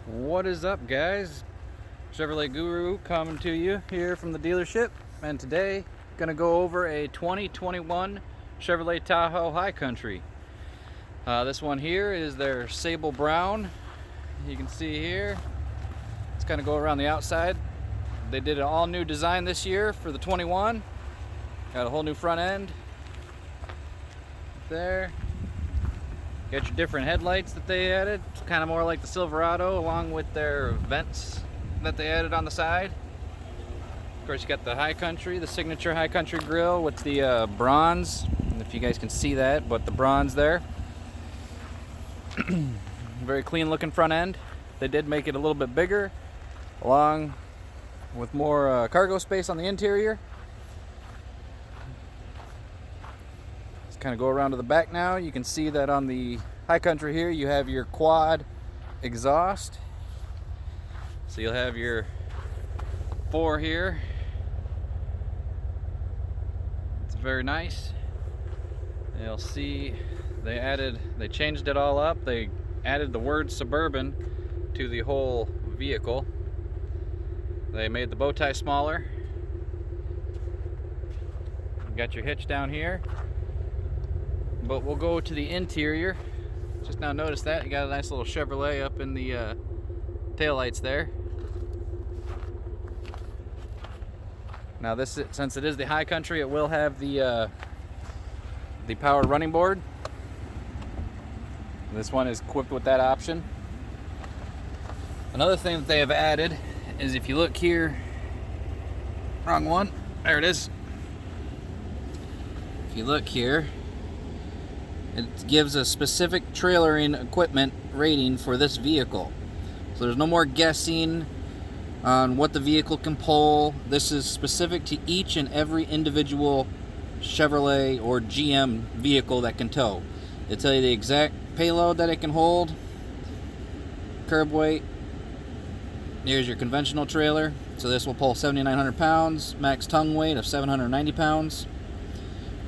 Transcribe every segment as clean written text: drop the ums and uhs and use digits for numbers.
What is up, guys? Chevrolet Guru coming to you here from the dealership, and today gonna go over a 2021 Chevrolet Tahoe High Country. This one here is their sable brown. You can see here it's gonna go around the outside. They did an all new design this year for the 21. Got a whole new front end there. Got your different headlights that they added. It's kind of more like the Silverado, along with their vents that they added on the side. Of course, you got the High Country, the signature High Country grille with the bronze. And if you guys can see that, but the bronze there. Very clean looking front end. They did make it a little bit bigger, along with more cargo space on the interior. Kind of go around to the back now. You can see that on the High Country here you have your quad exhaust, so you'll have your 4 here. It's very nice. You'll see they changed it all up. They added the word Suburban to the whole vehicle. They made the bow tie smaller. You got your hitch down here. But we'll go to the interior. Just now noticed that you got a nice little Chevrolet up in the taillights there. Now since it is the High Country, it will have the power running board. This one is equipped with that option. Another thing that they have added is, if you look here, wrong one, there it is. If you look here, it gives a specific trailering equipment rating for this vehicle. So there's no more guessing on what the vehicle can pull. This is specific to each and every individual Chevrolet or GM vehicle that can tow. They tell you the exact payload that it can hold, curb weight. Here's your conventional trailer. So this will pull 7,900 pounds, max tongue weight of 790 pounds.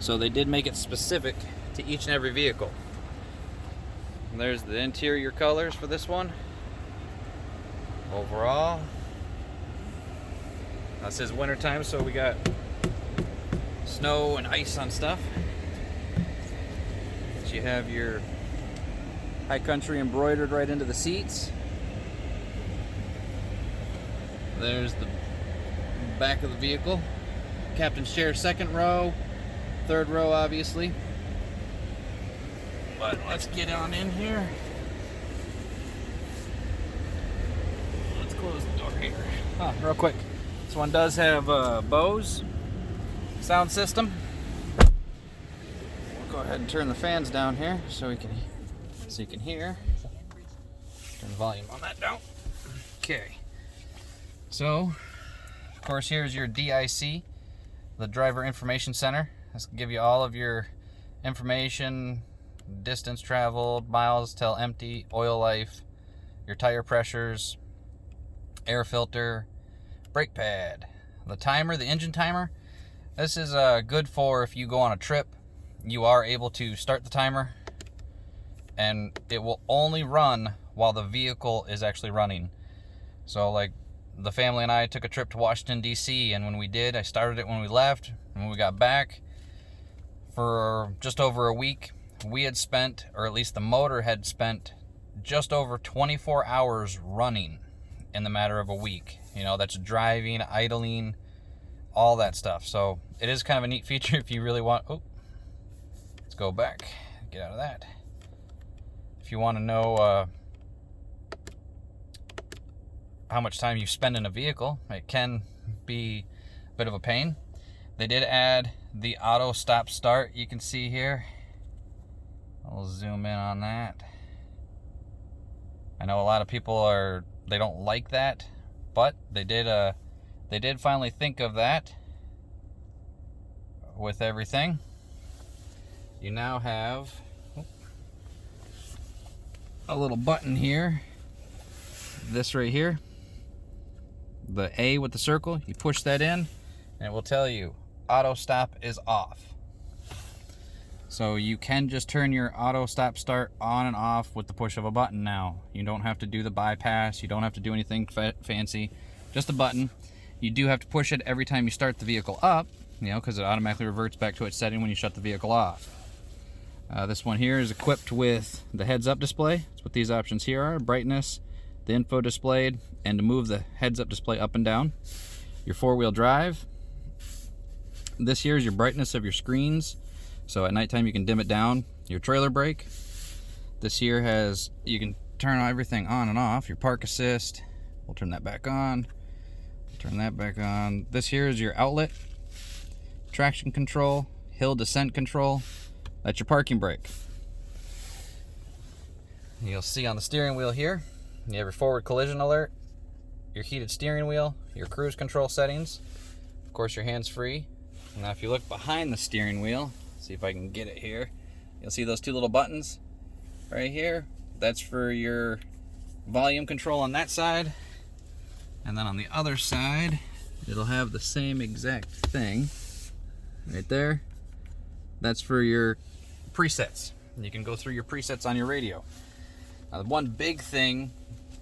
So they did make it specific to each and every vehicle. And there's the interior colors for this one. Overall, this is winter time, so we got snow and ice on stuff. But you have your High Country embroidered right into the seats. There's the back of the vehicle. Captain's chair, second row, third row obviously. But let's get on in here. Let's close the door here. Real quick. This one does have Bose sound system. We'll go ahead and turn the fans down here so you can hear. Turn the volume on that down. Okay. So, of course, here's your DIC, the Driver Information Center. This will give you all of your information. Distance traveled, miles till empty, oil life, your tire pressures, air filter, brake pad, the timer, the engine timer. This is good for if you go on a trip. You are able to start the timer, and it will only run while the vehicle is actually running. So like the family and I took a trip to Washington, D.C., and when we did, I started it when we left. When we got back, for just over a week, we had spent, or at least the motor had spent, just over 24 hours running in the matter of a week. You know, that's driving, idling, all that stuff. So it is kind of a neat feature if you really want. Oh, let's go back, get out of that. If you want to know how much time you spend in a vehicle, it can be a bit of a pain. They did add the auto stop start. You can see here. I'll zoom in on that. I know a lot of people they don't like that, but they did finally think of that with everything. You now have a little button here. This right here, the A with the circle, you push that in and it will tell you auto stop is off. So you can just turn your auto stop start on and off with the push of a button now. You don't have to do the bypass. You don't have to do anything fancy. Just a button. You do have to push it every time you start the vehicle up, you know, because it automatically reverts back to its setting when you shut the vehicle off. This one here is equipped with the heads-up display. That's what these options here are: brightness, the info displayed, and to move the heads-up display up and down. Your four-wheel drive. This here is your brightness of your screens. So at nighttime you can dim it down. Your trailer brake. This here has, you can turn everything on and off. Your park assist. We'll turn that back on. Turn that back on. This here is your outlet. Traction control. Hill descent control. That's your parking brake. You'll see on the steering wheel here, you have your forward collision alert, your heated steering wheel, your cruise control settings, of course your hands-free. Now if you look behind the steering wheel, see if I can get it here, you'll see those two little buttons right here. That's for your volume control on that side, and then on the other side it'll have the same exact thing right there. That's for your presets. You can go through your presets on your radio. Now the one big thing,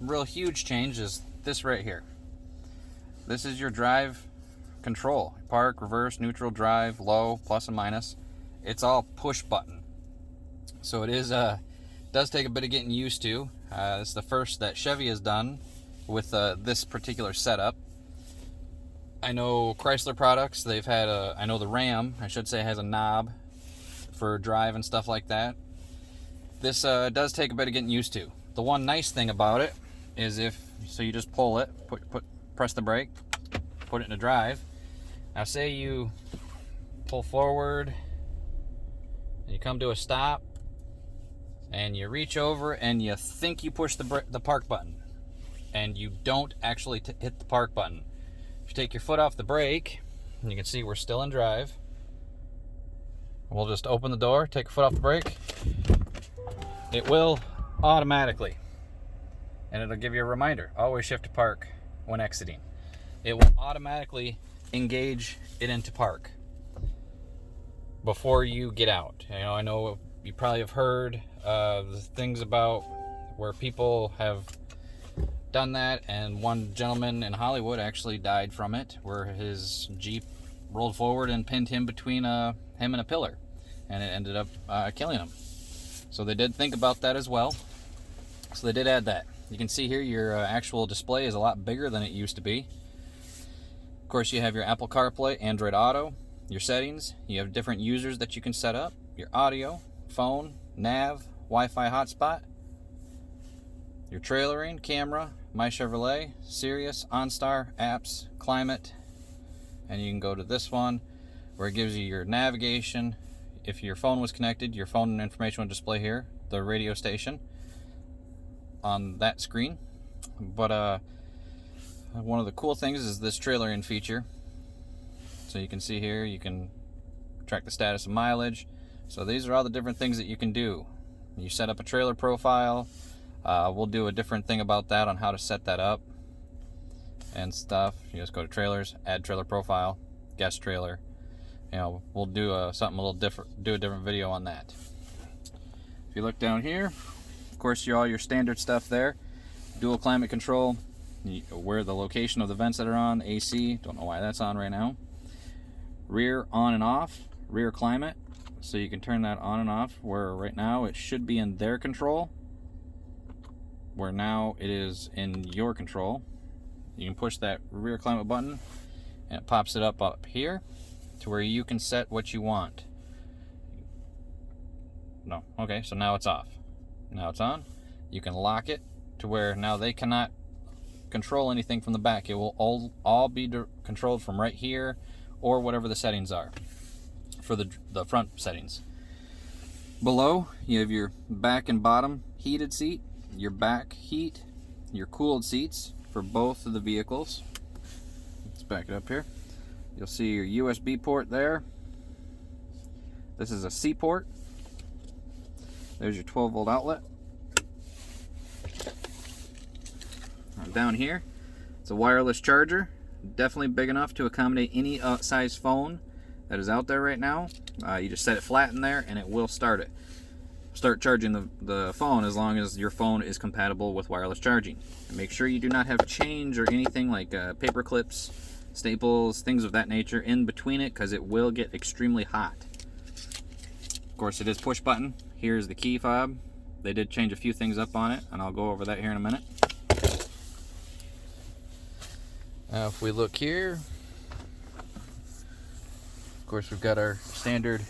real huge change, is this right here. This is your drive control. Park, reverse, neutral, drive, low, plus and minus. It's all push button. So it is does take a bit of getting used to. It's the first that Chevy has done with this particular setup. I know Chrysler products, they've had I know the Ram, I should say, has a knob for drive and stuff like that. This does take a bit of getting used to. The one nice thing about it is so you just pull it, press the brake, put it into drive. Now say you pull forward and you come to a stop and you reach over and you think you push the park button and you don't actually hit the park button. If you take your foot off the brake, and you can see we're still in drive. We'll just open the door, take a foot off the brake. It will automatically, and it'll give you a reminder, always shift to park when exiting. It will automatically engage it into park before you get out. You know, I know you probably have heard the things about where people have done that, and one gentleman in Hollywood actually died from it, where his Jeep rolled forward and pinned him between him and a pillar, and it ended up killing him. So they did think about that as well. So they did add that. You can see here your actual display is a lot bigger than it used to be. Of course, you have your Apple CarPlay, Android Auto, your settings. You have different users that you can set up. Your audio, phone, nav, Wi-Fi hotspot, your trailering, camera, My Chevrolet, Sirius, OnStar, apps, climate, and you can go to this one where it gives you your navigation. If your phone was connected, your phone information will display here, the radio station on that screen. But one of the cool things is this trailering feature. So you can see here, you can track the status of mileage. So these are all the different things that you can do. You set up a trailer profile. We'll do a different thing about that on how to set that up and stuff. You just go to trailers, add trailer profile, guest trailer. You know, we'll do something a little different, do a different video on that. If you look down here, of course, all your standard stuff there. Dual climate control, where the location of the vents that are on, AC, don't know why that's on right now. Rear on and off, rear climate, so you can turn that on and off, where right now it should be in their control, where now it is in your control. You can push that rear climate button and it pops it up here to where you can set what you want. No, okay, so now it's off. Now it's on. You can lock it to where now they cannot control anything from the back. It will all be controlled from right here, or whatever the settings are for the front settings. Below, you have your back and bottom heated seat, your back heat, your cooled seats for both of the vehicles. Let's back it up here. You'll see your USB port there. This is a C port. There's your 12-volt outlet. Down here, it's a wireless charger. Definitely big enough to accommodate any size phone that is out there right now. You just set it flat in there and it will start charging the phone as long as your phone is compatible with wireless charging. And make sure you do not have change or anything like paper clips, staples, things of that nature in between it, because it will get extremely hot. Of course, it is push button. Here's the key fob. They did change a few things up on it, and I'll go over that here in a minute. Now if we look here, of course we've got our standard,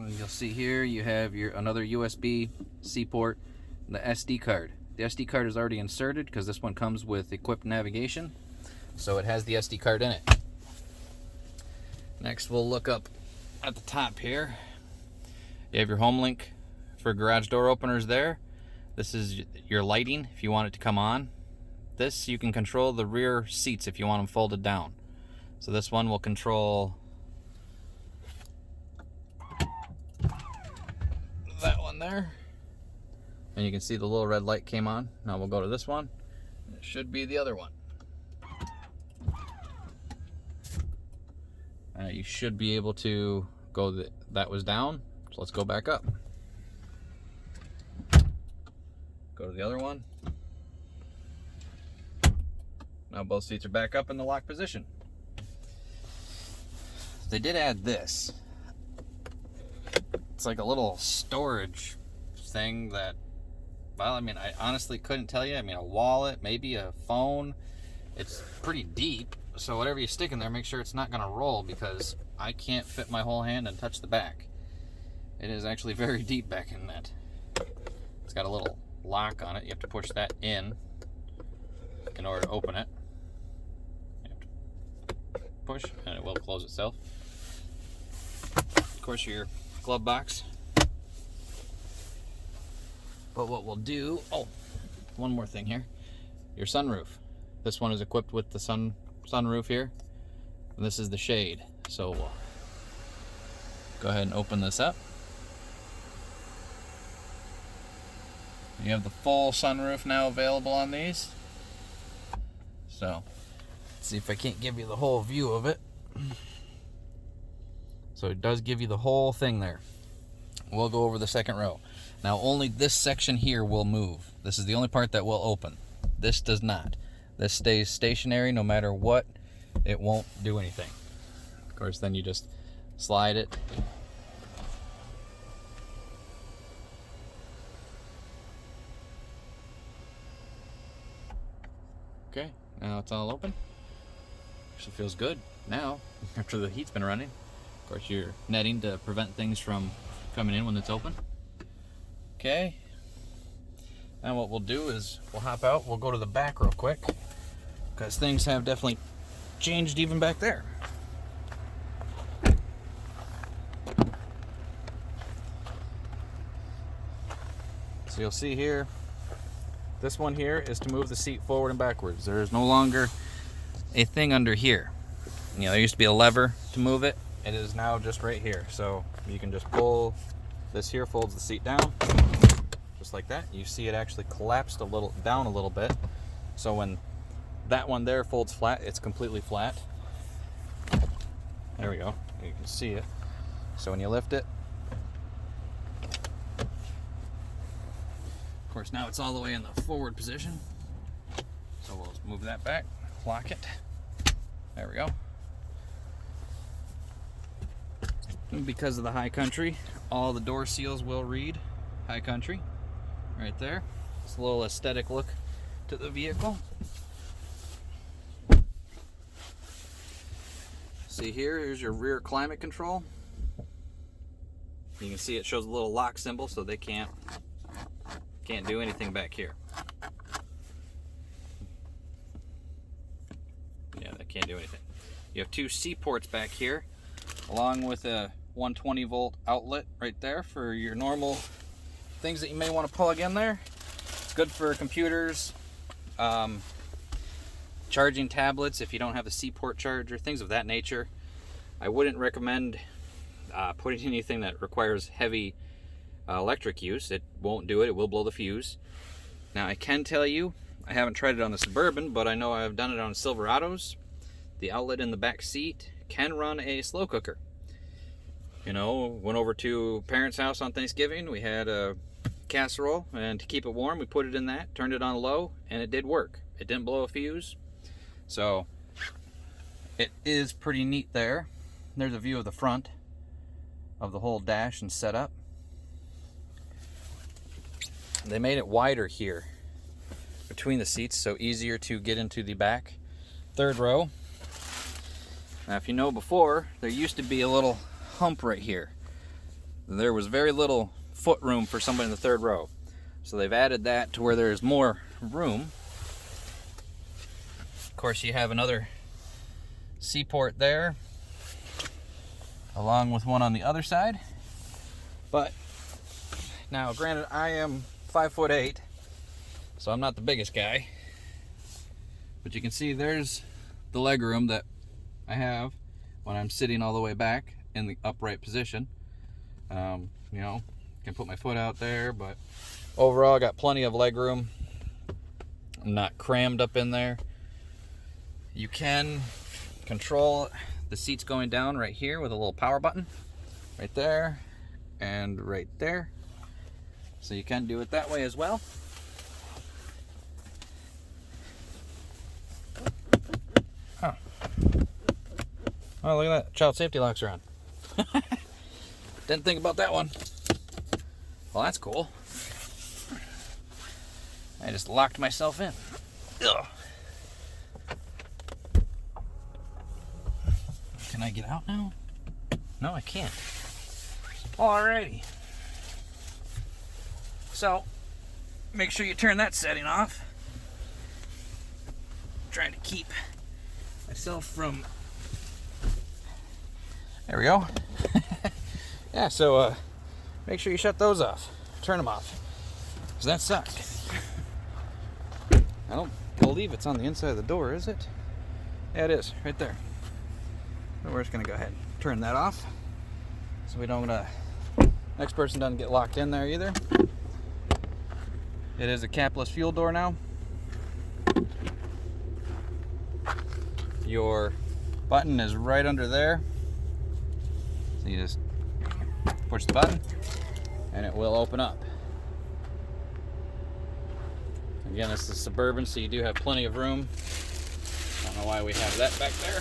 you'll see here you have another USB-C port and the SD card. The SD card is already inserted because this one comes with equipped navigation, so it has the SD card in it. Next we'll look up at the top here. You have your home link for garage door openers there. This is your lighting if you want it to come on. This, you can control the rear seats if you want them folded down. So this one will control that one there. And you can see the little red light came on. Now we'll go to this one. It should be the other one. You should be able to go, that was down. So let's go back up. Go to the other one. Now both seats are back up in the lock position. They did add this. It's like a little storage thing that, well, I mean, I honestly couldn't tell you. I mean, a wallet, maybe a phone. It's pretty deep, so whatever you stick in there, make sure it's not going to roll, because I can't fit my whole hand and touch the back. It is actually very deep back in that. It's got a little lock on it. You have to push that in order to open it. You have to push, and it will close itself. Of course, your glove box. But what we'll do, oh, one more thing here. Your sunroof. This one is equipped with the sunroof here. And this is the shade. So we'll go ahead and open this up. You have the full sunroof now available on these. So, let's see if I can't give you the whole view of it. So it does give you the whole thing there. We'll go over the second row. Now only this section here will move. This is the only part that will open. This does not. This stays stationary no matter what. It won't do anything. Of course, then you just slide it. Okay, now it's all open. Actually feels good now after the heat's been running. Of course, you're netting to prevent things from coming in when it's open. Okay. Now what we'll do is we'll hop out. We'll go to the back real quick, because things have definitely changed even back there. So you'll see here, this one here is to move the seat forward and backwards. There is no longer a thing under here. You know, there used to be a lever to move it. It is now just right here. So you can just pull this here, folds the seat down, just like that. You see it actually collapsed down a little bit. So when that one there folds flat, it's completely flat. There we go. You can see it. So when you lift it, of course, now it's all the way in the forward position. So we'll move that back, lock it. There we go. And because of the high country, all the door seals will read high country right there. It's a little aesthetic look to the vehicle. See here, here's your rear climate control. You can see it shows a little lock symbol, so they can't do anything back here. Yeah, they can't do anything. You have two C ports back here, along with a 120 volt outlet right there for your normal things that you may want to plug in there. It's good for computers, charging tablets if you don't have a C port charger, things of that nature. I wouldn't recommend putting anything that requires heavy electric use. It won't do it. It will blow the fuse. Now I can tell you, I haven't tried it on the Suburban, but I know I've done it on Silverados. the outlet in the back seat can run a slow cooker. You know, went over to parents' house on Thanksgiving. We had a casserole, and to keep it warm, we put it in that, turned it on low, and it did work. It didn't blow a fuse. So it is pretty neat there. There's a view of the front of the whole dash and setup. They made it wider here between the seats, so easier to get into the back third row. Now, if you know, before there used to be a little hump right here. There was very little foot room for somebody in the third row, so they've added that to where there's more room. Of course, you have another C port there, along with one on the other side. But now, granted, I am 5'8", so I'm not the biggest guy, but you can see there's the leg room that I have when I'm sitting all the way back in the upright position. You know, can put my foot out there, but overall I got plenty of leg room. I'm not crammed up in there. You can control the seats going down right here with a little power button right there and right there, so you can do it that way as well. Huh. Oh, look at that, child safety locks are on. Didn't think about that one. Well, that's cool. I just locked myself in. Ugh. Can I get out now? No, I can't. Alrighty. So, make sure you turn that setting off. I'm trying to keep myself from... There we go. Yeah, so make sure you shut those off. Turn them off. Because that sucked. I don't believe it's on the inside of the door, is it? Yeah, it is. Right there. So we're just going to go ahead and turn that off, so we don't... next person doesn't get locked in there either. It is a capless fuel door now. Your button is right under there. So you just push the button and it will open up. Again, this is Suburban, so you do have plenty of room. I don't know why we have that back there.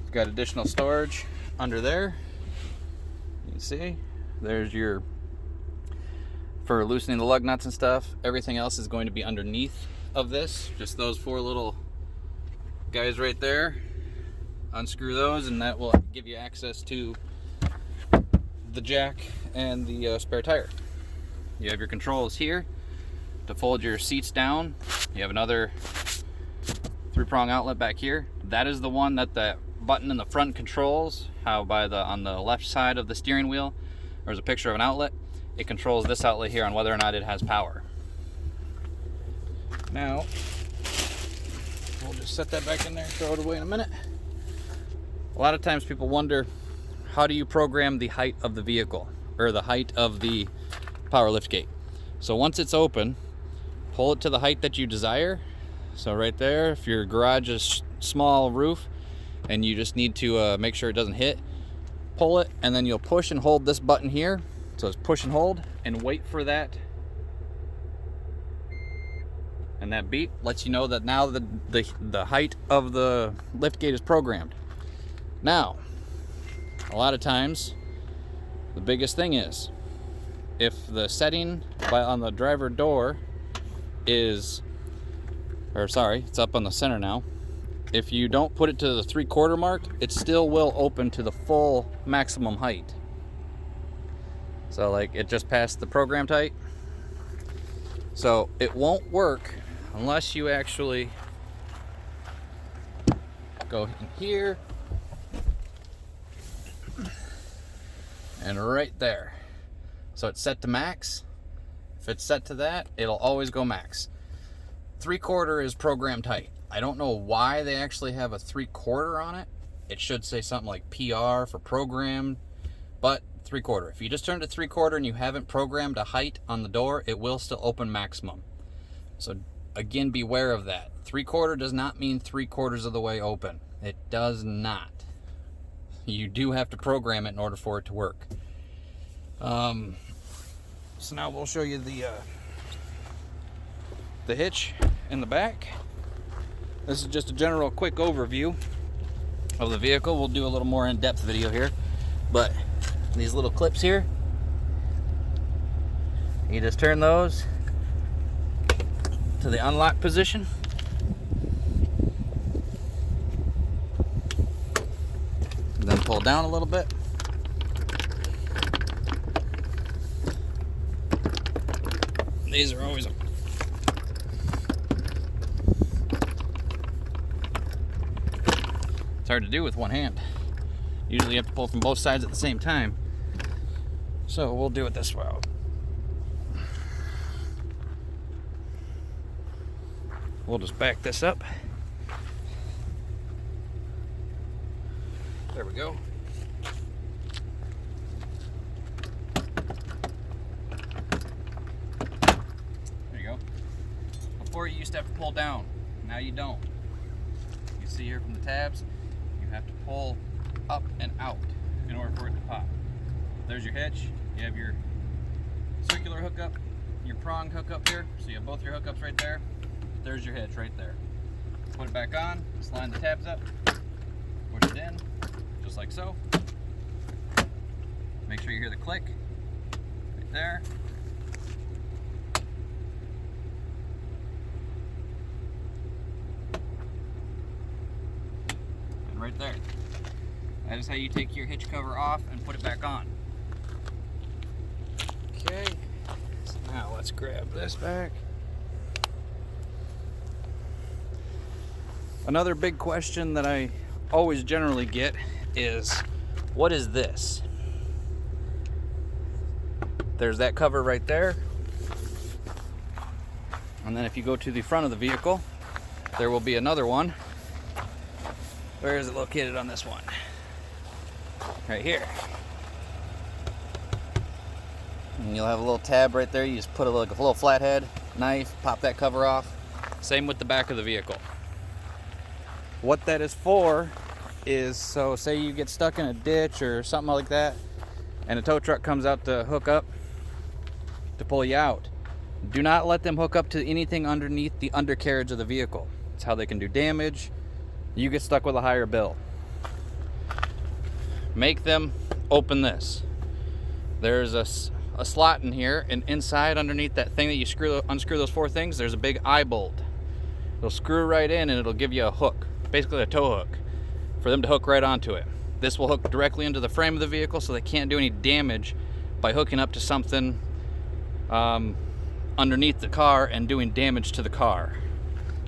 It's got additional storage under there. You can see there's your, for loosening the lug nuts and stuff. Everything else is going to be underneath of this. Just those four little guys right there. Unscrew those and that will give you access to the jack and the spare tire. You have your controls here to fold your seats down. You have another 3-prong outlet back here. That is the one that the button in the front controls. How on the left side of the steering wheel there's a picture of an outlet. It controls this outlet here on whether or not it has power. Now we'll just set that back in there, throw it away in a minute. A lot of times people wonder, how do you program the height of the vehicle or the height of the power lift gate? So once it's open, pull it to the height that you desire. So right there, if your garage is small roof and you just need to make sure it doesn't hit, pull it, and then you'll push and hold this button here. So it's push and hold and wait for that. And that beep lets you know that now the height of the lift gate is programmed. Now, a lot of times, the biggest thing is, if the setting on the driver door is, it's up on the center now. If you don't put it to the 3/4 mark, it still will open to the full maximum height. So like it just passed the programmed height. So it won't work unless you actually go in here and right there. So it's set to max. If it's set to that, it'll always go max. 3/4 is programmed height. I don't know why they actually have a 3/4 on it. It should say something like PR for programmed, but 3/4. If you just turn to 3/4 and you haven't programmed a height on the door, it will still open maximum. So again, beware of that. 3/4 does not mean 3/4 of the way open. It does not. You do have to program it in order for it to work. So now we'll show you the hitch in the back. This is just a general quick overview of the vehicle. We'll do a little more in-depth video here, but these little clips here, you just turn those to the unlock position. And then pull down a little bit. These are always it's hard to do with one hand. Usually you have to pull from both sides at the same time. So we'll do it this way. We'll just back this up. There we go. There you go. Before you used to have to pull down. Now you don't. You see here from the tabs, you have to pull up and out in order for it to pop. There's your hitch. You have your circular hookup, your prong hookup here. So you have both your hookups right there. There's your hitch right there. Put it back on, just line the tabs up, push it in, just like so. Make sure you hear the click right there. And right there. That is how you take your hitch cover off and put it back on. Okay, so now let's grab this back. Another big question that I always generally get is, what is this? There's that cover right there. And then if you go to the front of the vehicle, there will be another one. Where is it located on this one? Right here. And you'll have a little tab right there. You just put a little flathead knife, pop that cover off. Same with the back of the vehicle. What that is for is, so say you get stuck in a ditch or something like that, and a tow truck comes out to hook up to pull you out. Do not let them hook up to anything underneath the undercarriage of the vehicle. It's how they can do damage. You get stuck with a higher bill. Make them open this. There's a slot in here, and inside underneath that thing that you unscrew those 4 things, there's a big eye bolt. It'll screw right in and it'll give you a hook, basically a tow hook, for them to hook right onto it. This will hook directly into the frame of the vehicle so they can't do any damage by hooking up to something underneath the car and doing damage to the car.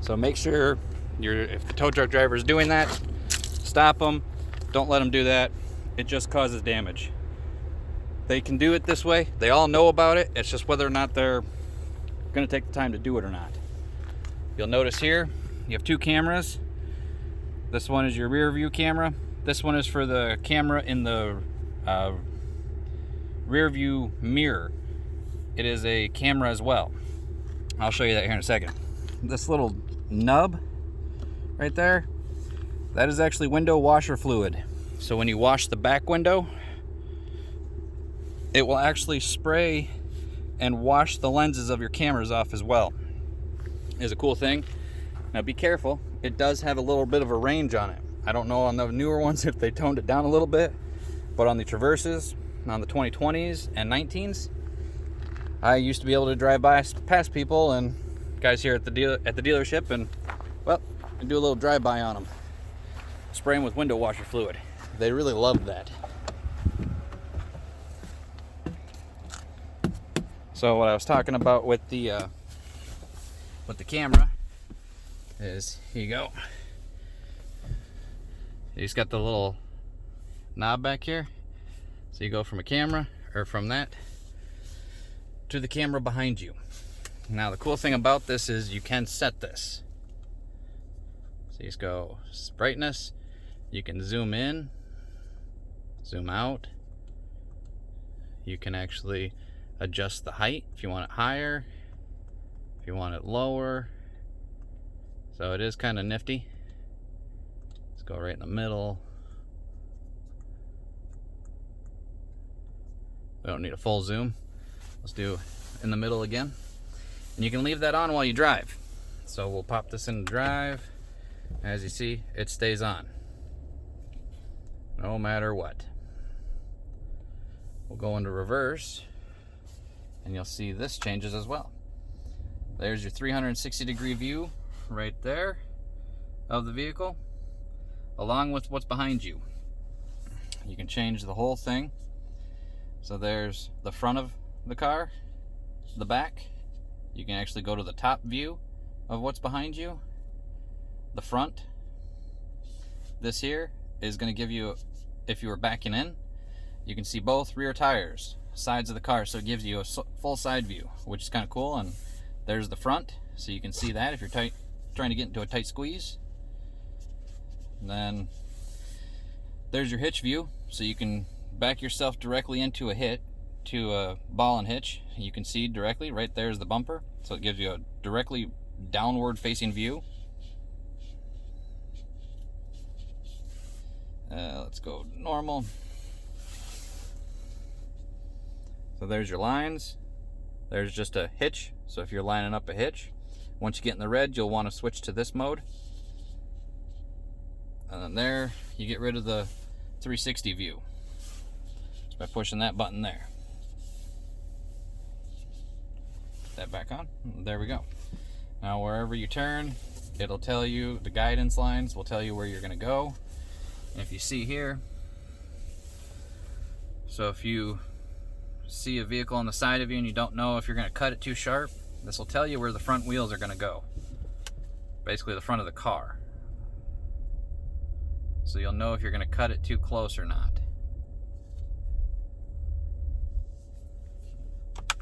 So make sure if the tow truck driver is doing that, stop them. Don't let them do that. It just causes damage. They can do it this way. They all know about it. It's just whether or not they're going to take the time to do it or not. You'll notice here you have 2 cameras. This one is your rear view camera. This one is for the camera in the rear view mirror. It is a camera as well. I'll show you that here in a second. This little nub right there, that is actually window washer fluid. So when you wash the back window, it will actually spray and wash the lenses of your cameras off as well. It's a cool thing. Now be careful, it does have a little bit of a range on it. I don't know on the newer ones if they toned it down a little bit, but on the Traverses, on the 2020s and 19s, I used to be able to drive past people and guys here at the dealership and, well, and do a little drive-by on them. Spray them with window washer fluid. They really loved that. So what I was talking about with the camera is, here you go. You just got the little knob back here. So you go from a camera, or from that, to the camera behind you. Now the cool thing about this is you can set this. So you just go brightness. You can zoom in, zoom out. You can actually adjust the height if you want it higher, if you want it lower. So it is kind of nifty. Let's go right in the middle. We don't need a full zoom. Let's do in the middle again. And you can leave that on while you drive. So we'll pop this into drive. As you see, it stays on, no matter what. We'll go into reverse, and you'll see this changes as well. There's your 360-degree view right there of the vehicle, along with what's behind you. You can change the whole thing. So there's the front of the car, the back. You can actually go to the top view of what's behind you, the front. This here is going to give you, if you were backing in, you can see both rear tires, sides of the car, so it gives you a full side view, which is kind of cool. And there's the front, so you can see that if you're trying to get into a tight squeeze. And then there's your hitch view, so you can back yourself directly into a ball and hitch. You can see directly, right there's the bumper, so it gives you a directly downward facing view. Let's go normal. So there's your lines. There's just a hitch, so if you're lining up a hitch, once you get in the red, you'll want to switch to this mode. And then there, you get rid of the 360 view just by pushing that button there. Put that back on. There we go. Now wherever you turn, it'll tell you, the guidance lines will tell you where you're going to go. And if you see here, so if you see a vehicle on the side of you and you don't know if you're going to cut it too sharp, this will tell you where the front wheels are going to go. Basically the front of the car. So you'll know if you're going to cut it too close or not.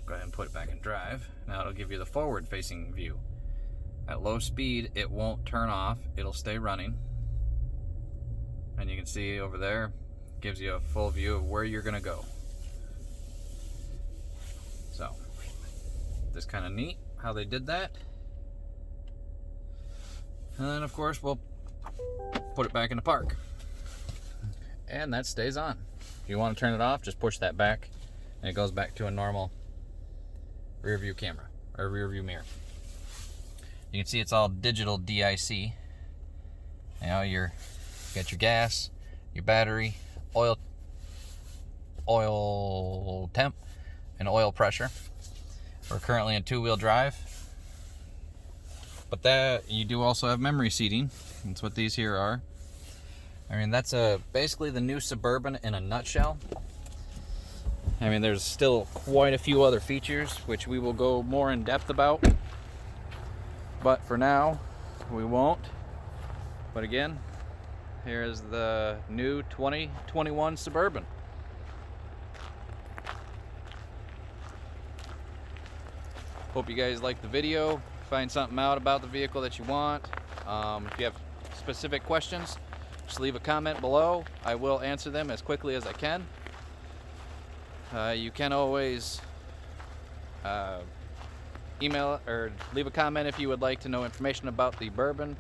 Go ahead and put it back in drive. Now it'll give you the forward facing view. At low speed, it won't turn off, it'll stay running. And you can see over there, gives you a full view of where you're going to go. So, this kind of neat how they did that. And then of course we'll put it back into park. And that stays on. If you want to turn it off, just push that back and it goes back to a normal rear view camera or rear view mirror. You can see it's all digital DIC. You know, you got your gas, your battery, oil temp, and oil pressure. We're currently in 2-wheel drive, but that you do also have memory seating. That's what these here are. I mean, that's basically the new Suburban in a nutshell. I mean, there's still quite a few other features which we will go more in depth about, but for now we won't. But again, here's the new 2021 Suburban. Hope you guys like the video. Find something out about the vehicle that you want. If you have specific questions, just leave a comment below. I will answer them as quickly as I can. You can always email or leave a comment if you would like to know information about the Bourbon.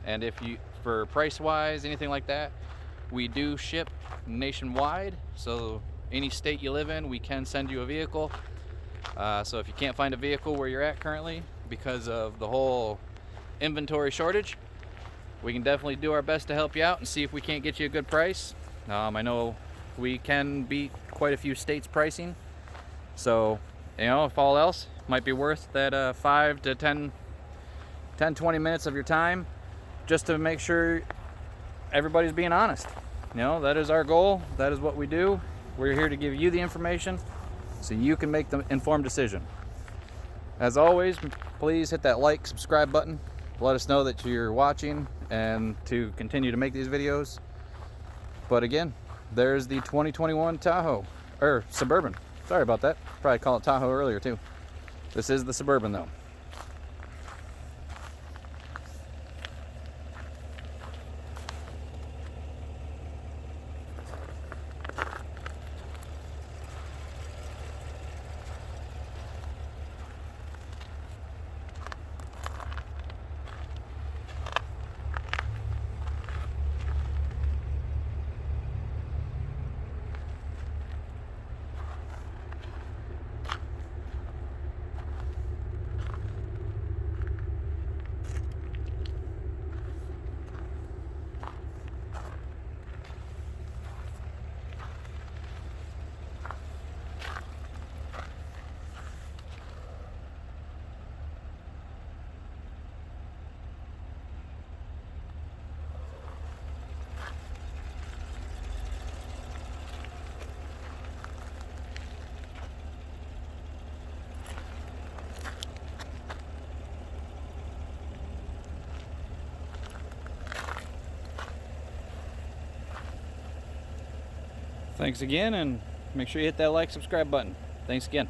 And if you, for price wise, anything like that, we do ship nationwide. So any state you live in, we can send you a vehicle. So if you can't find a vehicle where you're at currently because of the whole inventory shortage, we can definitely do our best to help you out and see if we can't get you a good price. I know we can beat quite a few states' pricing. So, you know, if all else, might be worth that 5 to 10, 20 minutes of your time just to make sure everybody's being honest. You know, that is our goal. That is what we do. We're here to give you the information so you can make the informed decision. As always, please hit that like, subscribe button. Let us know that you're watching and to continue to make these videos. But again, there's the 2021 Tahoe, or Suburban. Sorry about that. Probably called it Tahoe earlier too. This is the Suburban though. Thanks again, and make sure you hit that like, subscribe button. Thanks again.